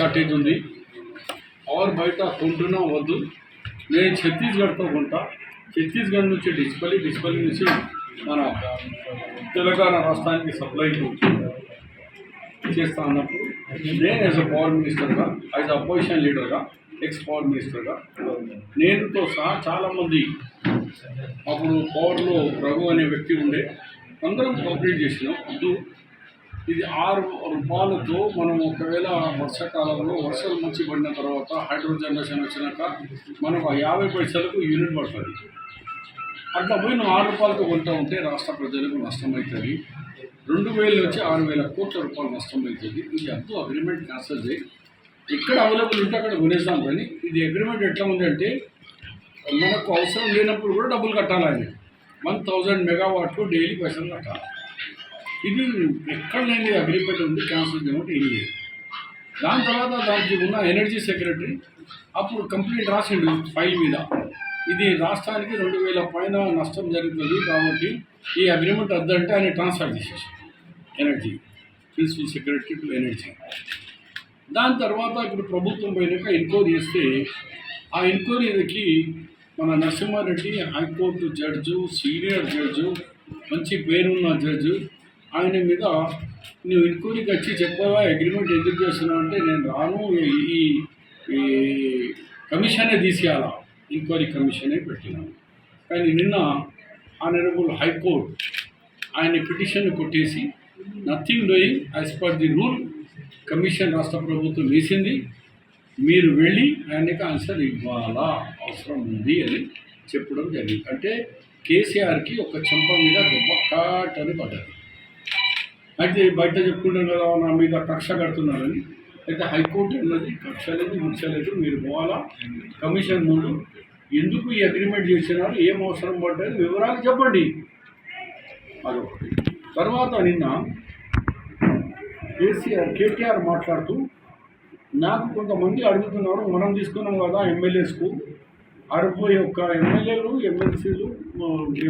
Shortage ఉంది. Are బయట కొంటున్నా వద్దు, నేను ఛత్తీస్గఢ్తో కొంటా. ఛత్తీస్గఢ్ నుంచి డిస్పల్లి నుంచి మన తెలంగాణ రాష్ట్రానికి సప్లై చేస్తా అన్నప్పుడు నేను యాజ్ అ పవర్ మినిస్టర్గా, యాజ్ అపోజిషన్ లీడర్గా, ఎక్స్ పవర్ మినిస్టర్గా నేనుతో సహా చాలామంది అప్పుడు పవర్లో రఘు అనే వ్యక్తి ఉండే, అందరం కోఆపరేట్ చేసినాం. వద్దు, ఇది 6 రూపాయలతో మనం ఒకవేళ వర్షాకాలంలో వర్షాలు మంచి పడిన తర్వాత హైడ్రో జనరేషన్ వచ్చినాక మనకు 50 పైసలకు యూనిట్ పడుతుంది. అట్లా పోయి నువ్వు 6 రూపాయలతో కొంటా ఉంటే రాష్ట్ర ప్రజలకు నష్టమవుతుంది. 2000 నుంచి 6000 కోట్ల రూపాయలు నష్టమవుతుంది. ఇది అద్దు, అగ్రిమెంట్ క్యాన్సిల్ చేయి. ఇక్కడ అవైలబుల్ ఉంటే అక్కడ కొనేస్తాం. కానీ ఇది అగ్రిమెంట్ ఎట్లా ఉందంటే మనకు అవసరం లేనప్పుడు కూడా డబ్బులు కట్టాలి. ఆయన 1000 మెగావాట్లు డైలీ పైసలు కట్టాలి. ఇది ఎక్కడ లేని అగ్రిమెంట్ ఉంది, క్యాన్సిల్ చేయమంటే ఏం లేదు. దాని తర్వాత దానికి ఉన్న ఎనర్జీ సెక్రటరీ అప్పుడు కంప్లైంట్ రాసిండు ఫైల్ మీద, ఇది రాష్ట్రానికి 2000 పైన నష్టం జరుగుతుంది కాబట్టి ఈ అగ్రిమెంట్ వద్దంటే ఆయన ట్రాన్స్ఫర్ చేసేసి energy, principal secretary to energy. దాని తర్వాత ఇప్పుడు ప్రభుత్వం పోయినాక ఎంక్వైరీ చేస్తే ఆ ఎంక్వైరీకి మన Narasimha Reddy high court judge, senior judge, మంచి పేరున్న జడ్జు, ఆయన మీద నువ్వు ఎంక్వైరీకి వచ్చి చెప్పవా అగ్రిమెంట్ ఎందుకు చేస్తున్నావు అంటే నేను రాను, ఈ కమిషనే తీసేయాలా, ఎంక్వైరీ కమిషనే పెట్టినాను. కానీ నిన్న ఆనరబుల్ హైకోర్టు ఆయన పిటిషన్ కొట్టేసి nothing doing as per the rule commission రాష్ట్ర ప్రభుత్వం వేసింది, మీరు వెళ్ళి ఆయనకి ఆన్సర్ ఇవ్వాలా, అవసరం ఉంది అని చెప్పడం జరిగింది. అంటే కేసీఆర్కి ఒక చెంప మీద దెబ్బ కాటని పడ్డది. అయితే బయట చెప్పుకుంటారు కదా నా మీద కక్ష కడుతున్నారని. అయితే హైకోర్టు అన్నది కక్ష లేదు, ముక్ష లేదు, మీరు పోవాలా కమిషన్ ముందు, ఎందుకు ఈ అగ్రిమెంట్ చేసినారు, ఏం అవసరం పడ్డది వివరాలు చెప్పండి. అదొకటి. తర్వాత నిన్న కేటీఆర్ మాట్లాడుతూ నాకు కొంతమంది అడుగుతున్నారు, మనం తీసుకున్నాం కదా ఎమ్మెల్యేస్కు 61 ఎమ్మెల్యేలు, ఎమ్మెల్సీలు,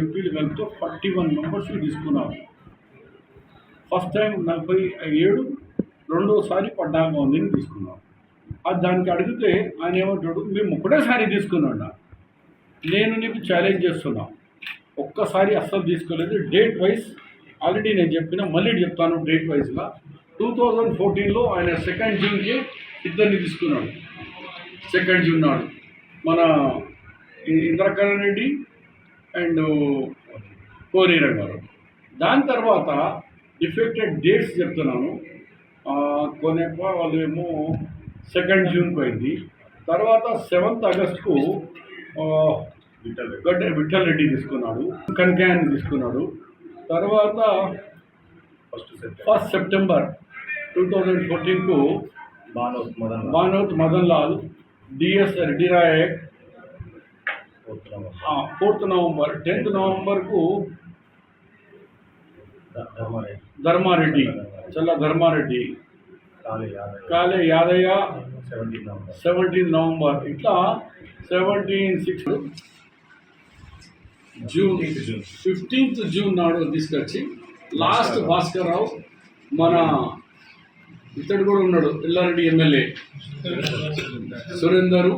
ఎంపీలు కలిపితే 41 మెంబర్స్ తీసుకున్నారు. ఫస్ట్ టైం 47, రెండోసారి 14 మందిని తీసుకున్నాం. అది దానికి అడిగితే ఆయన ఏమంటాడు, మేము ఒకటేసారి తీసుకున్నాడు, నేను నీకు ఛాలెంజ్ చేస్తున్నా, ఒక్కసారి అస్సలు తీసుకోలేదు. డేట్ వైజ్ ఆల్రెడీ నేను చెప్పిన, మళ్ళీ చెప్తాను డేట్ వైజ్గా. 2014లో ఆయన 2 జూన్కి ఇద్దరిని తీసుకున్నాడు. 2 జూన్ నాడు మన ఇంద్రకరణ్ రెడ్డి అండ్ కోనేరు గారు. దాని తర్వాత డిఫెక్టెడ్ డేట్స్ చెప్తున్నాను. కొనేప వాళ్ళు ఏమో 2 జూన్ పోయింది. తర్వాత 7th ఆగస్టుకు విఠల్ రెడ్డి తీసుకున్నాడు, కన్కాయన్ తీసుకున్నాడు. తర్వాత 1 సెప్టెంబర్ 2014కు Banoth Madan Lal, DS Reddy Rayak, 4th November, 10th నవంబర్కు ధర్మారెడ్డి, చల్ల ధర్మారెడ్డి, కాలే యాదయ్య, 17 నవంబర్. ఇట్లా 17 జూన్ 15th జూన్ నాడు తీసుకొచ్చి లాస్ట్ భాస్కర్ రావు, మన ఇతడు కూడా ఉన్నాడు ఎల్లారెడ్డి ఎమ్మెల్యే సురేందరు,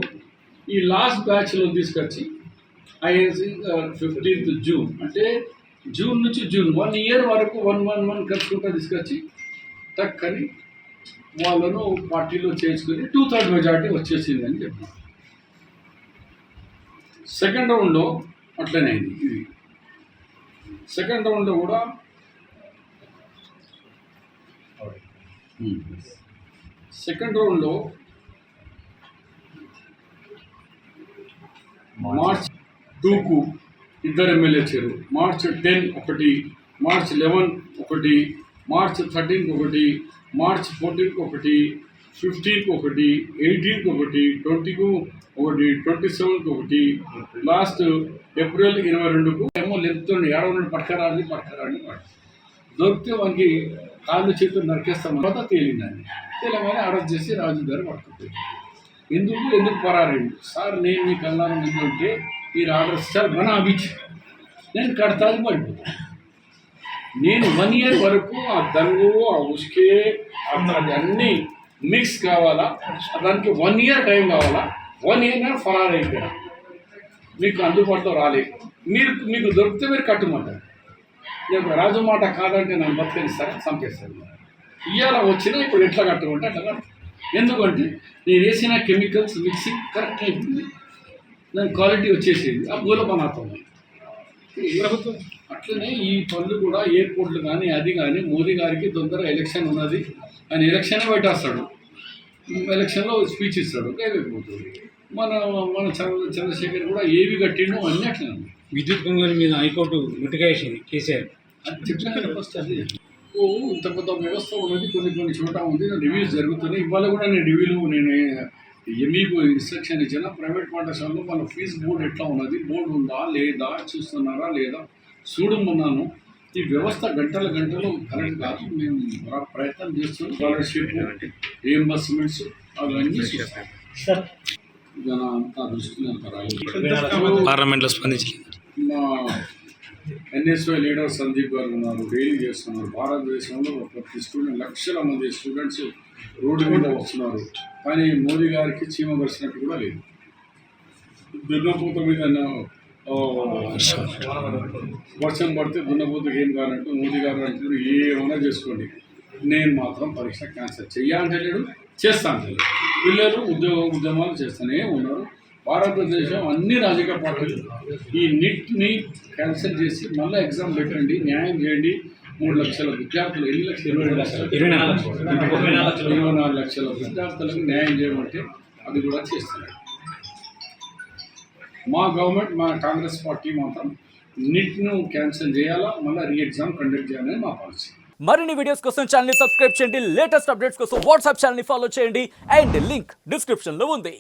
ఈ లాస్ట్ బ్యాచ్లో తీసుకొచ్చి ఐఎన్సీ 15th జూన్, అంటే జూన్ నుంచి జూన్ 1 ఇయర్ వరకు 1 ఖర్చుకుంటా తీసుకొచ్చి తక్కని వాళ్ళను పార్టీలో చేర్చుకొని 2/3 మెజార్టీ వచ్చేసింది అని చెప్పారు. సెకండ్ రౌండ్లో అట్లనే అయింది. ఇది సెకండ్ రౌండ్లో కూడా మార్చ్ 2కు 2 ఎమ్మెల్యే వచ్చారు. మార్చ్ 10 ఒకటి, మార్చ్ 11 ఒకటి, మార్చ్ 13 ఒకటి, మార్చ్ 14 ఒకటి, 15 ఒకటి, 18 ఒకటి, 20 ఒకటి, 27 ఒకటి, లాస్ట్ ఏప్రిల్ 22కు ఏమో లెంపుతుండే 60 పట్టుకరాని దొరికితే వానికి కాళ్ళు చేతులు నరికేస్తాం. తర్వాత తేలిందని తెలంగాణ అరెస్ట్ చేసి రాజు గారు పట్టుకుంటుంది. ఎందుకు పరారండి సార్, నేను మీ కళ్ళారం ఎందుకంటే మీరు ఆర్డర్ సార్ మన అభిచ్ నేను కడతాది పడిపోతాను. నేను 1 ఇయర్ వరకు ఆ దంగు, ఆ ఉసుకే, అది అన్నీ మిక్స్ కావాలా, దానికి 1 ఇయర్ టైం కావాలా, 1 ఇయర్ ఫరార్ అయిపోయా, మీకు అందుబాటులో రాలేదు, మీకు దొరికితే మీరు కట్టుమంటారు. నేను రాజు మాట కాదంటే నన్ను బతికిస్తారా, చంపేస్తాను. ఇవాళ వచ్చినా ఇప్పుడు ఎట్లా కట్టమంటే అట్లా కట్టు. ఎందుకంటే నేను వేసిన కెమికల్స్ మిక్సింగ్ కరెక్ట్ అయిపోయింది, దాని క్వాలిటీ వచ్చేసేది, ఆ పూల పనాతం ప్రభుత్వం. అట్లనే ఈ పనులు కూడా ఎయిర్పోర్ట్లు కానీ అది కానీ మోదీ గారికి తొందర ఎలక్షన్ ఉన్నది, ఆయన ఎలక్షనే పెట్టేస్తాడు, ఎలక్షన్లో స్పీచ్ ఇస్తాడు, అయిపోతుంది. మన చంద్రశేఖర్ కూడా ఏవి కట్టిండో అన్నీ అట్లనే ఉన్నాయి. విద్యుత్ కొనుగోలు మీద హైకోర్టు ముట్టుకేసింది కేసీఆర్. అది చెప్పిన ఫస్ట్ అది ఇంత పెద్ద వ్యవస్థ ఉన్నది, కొన్ని చోట ఉంది, రివ్యూస్ జరుగుతున్నాయి. ఇవాళ కూడా నేను ఎంఈకు ఇన్స్ట్రక్షన్ ఇచ్చిన ప్రైవేట్ పాఠశాలలో మన ఫీజు బోర్డు ఎట్లా ఉన్నది, బోర్డు ఉందా లేదా, చూస్తున్నారా లేదా చూడమన్నాను. ఈ వ్యవస్థ గంటలు కరెక్ట్ కాదు, మేము ప్రయత్నం చేస్తున్నాం. స్కాలర్షిప్, రియంబర్స్మెంట్స్ అవన్నీ చూస్తాం. జన అంతా దృష్టిని అంత రాలేదు. పార్లమెంట్లో స్పందించలేదు. మా ఎన్ఎస్వై లీడర్ సందీప్ గారు ఉన్నారు, డైలీ చేస్తున్నారు. భారతదేశంలో ప్రతి స్టూడెంట్ లక్షల మంది స్టూడెంట్స్ రోడ్డు మీద వస్తున్నారు, కానీ మోదీ గారికి చీమ పరిచినట్టు కూడా లేదు. దున్నపోత మీద వర్షం పడితే దున్నపోతకి ఏం కావాలంటూ మోదీ గారు అంటారు, ఏమైనా చేసుకోండి, నేను మాత్రం పరీక్ష క్యాన్సల్ చెయ్యాలంటే లేడు, చేస్తాను. పిల్లలు ఉద్యమాలు చేస్తూనే ఉన్నారు. భారతదేశం అన్ని రాజకీయ పార్టీలు ఈ నీట్ని క్యాన్సిల్ చేసి మళ్ళీ ఎగ్జామ్ పెట్టండి, న్యాయం చేయండి. 3 లక్షల విద్యార్థులు, 24 లక్షల విద్యార్థులకు న్యాయం చేయమంటే అది కూడా చేస్తున్నారు. మా గవర్నమెంట్, మా కాంగ్రెస్ పార్టీ మాత్రం నీట్ను క్యాన్సిల్ చేయాలా, మళ్ళీ రీ ఎగ్జామ్ కండక్ట్ చేయాలని మా పాలసీ. మరిన్ని వీడియోస్ కోసం ఛానల్ ని సబ్స్క్రైబ్ చేయండి, లేటెస్ట్ అప్డేట్స్ కోసం వాట్సాప్ ఛానల్ ని ఫాలో చేయండి, అండ్ లింక్ డిస్క్రిప్షన్ లో ఉంది.